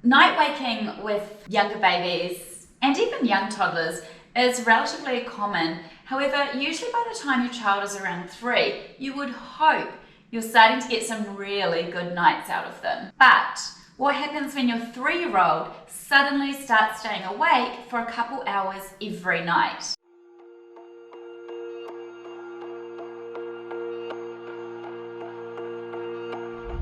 Night waking with younger babies and even young toddlers is relatively common. However, usually by the time your child is around 3, you would hope you're starting to get some really good nights out of them. But what happens when your 3-year-old suddenly starts staying awake for a couple hours every night?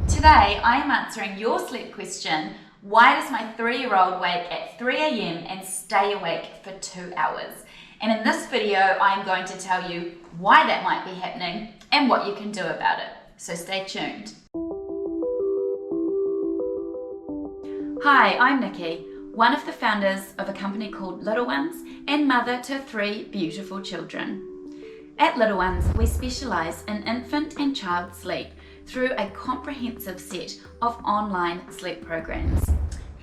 Today, I am answering your sleep question: why does my 3-year-old wake at 3 a.m. and stay awake for 2 hours? And in this video, I'm going to tell you why that might be happening and what you can do about it. So stay tuned. Hi, I'm Nicky, one of the founders of a company called Little Ones and mother to 3 beautiful children. At Little Ones, we specialise in infant and child sleep through a comprehensive set of online sleep programs.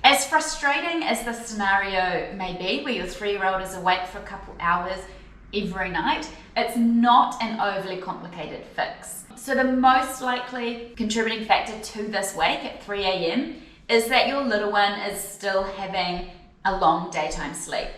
As frustrating as the scenario may be, where your 3-year-old is awake for a couple hours every night, it's not an overly complicated fix. So the most likely contributing factor to this wake at 3 a.m. is that your little one is still having a long daytime sleep.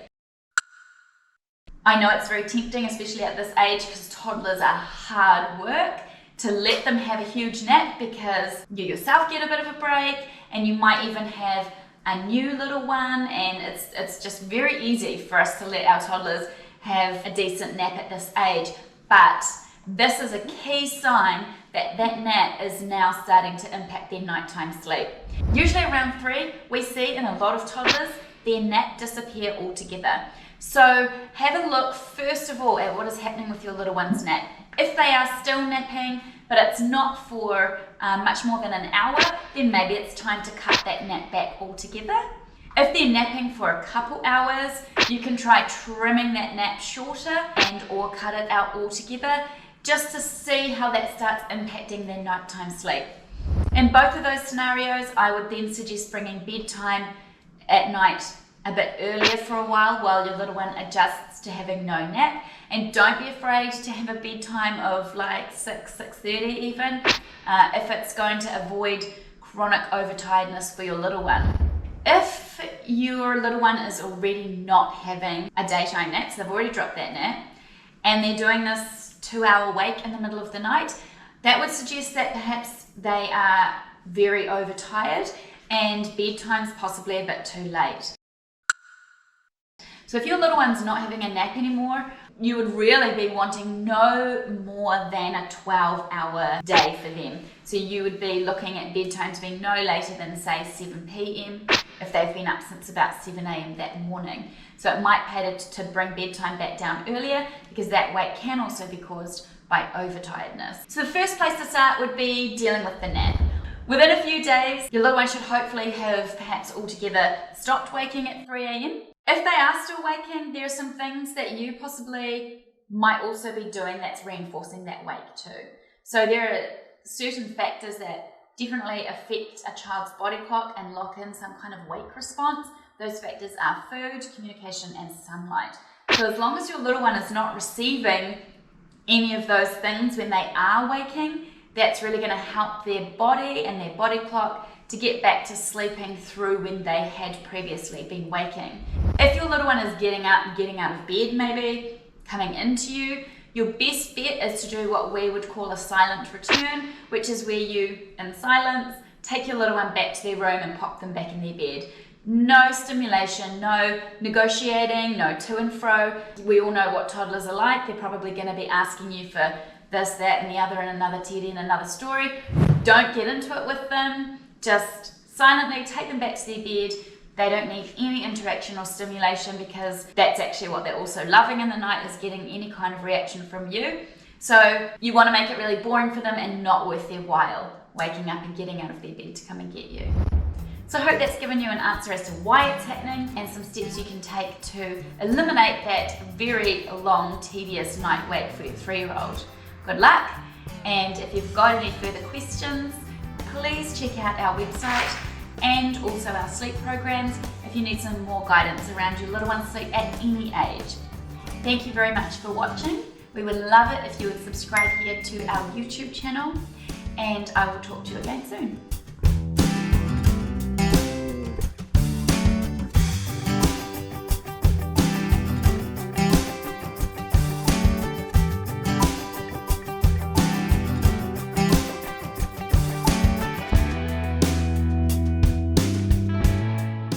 I know it's very tempting, especially at this age, because toddlers are hard work, to let them have a huge nap because you yourself get a bit of a break, and you might even have a new little one, and it's just very easy for us to let our toddlers have a decent nap at this age. But this is a key sign that that nap is now starting to impact their nighttime sleep. Usually around 3, we see in a lot of toddlers their nap disappear altogether. So have a look first of all at what is happening with your little one's nap. If they are still napping, but it's not for much more than an hour, then maybe it's time to cut that nap back altogether. If they're napping for a couple hours, you can try trimming that nap shorter and or cut it out altogether, just to see how that starts impacting their nighttime sleep. In both of those scenarios, I would then suggest bringing bedtime at night a bit earlier for a while your little one adjusts to having no nap. And don't be afraid to have a bedtime of like 6:30 even, if it's going to avoid chronic overtiredness for your little one. If your little one is already not having a daytime nap, so they've already dropped that nap, and they're doing this 2-hour wake in the middle of the night, that would suggest that perhaps they are very overtired and bedtime's possibly a bit too late. So if your little one's not having a nap anymore, you would really be wanting no more than a 12-hour day for them. So you would be looking at bedtimes being no later than, say, 7 p.m. if they've been up since about 7 a.m. that morning. So it might pay to bring bedtime back down earlier, because that wake can also be caused by overtiredness. So the first place to start would be dealing with the nap. Within a few days, your little one should hopefully have perhaps altogether stopped waking at 3 a.m. If they are still waking, there are some things that you possibly might also be doing that's reinforcing that wake too. So there are certain factors that definitely affect a child's body clock and lock in some kind of wake response. Those factors are food, communication, and sunlight. So as long as your little one is not receiving any of those things when they are waking, that's really going to help their body and their body clock to get back to sleeping through when they had previously been waking. If your little one is getting up and getting out of bed, maybe coming into you, your best bet is to do what we would call a silent return, which is where you, in silence, take your little one back to their room and pop them back in their bed. No stimulation, no negotiating, no to and fro. We all know what toddlers are like. They're probably going to be asking you for this, that, and the other, and another teddy and another story. Don't get into it with them. Just silently take them back to their bed. They don't need any interaction or stimulation, because that's actually what they're also loving in the night, is getting any kind of reaction from you. So you want to make it really boring for them and not worth their while waking up and getting out of their bed to come and get you. So I hope that's given you an answer as to why it's happening and some steps you can take to eliminate that very long, tedious night wake for your 3-year-old. Good luck, and if you've got any further questions, please check out our website and also our sleep programs if you need some more guidance around your little one's sleep at any age. Thank you very much for watching. We would love it if you would subscribe here to our YouTube channel, and I will talk to you again soon.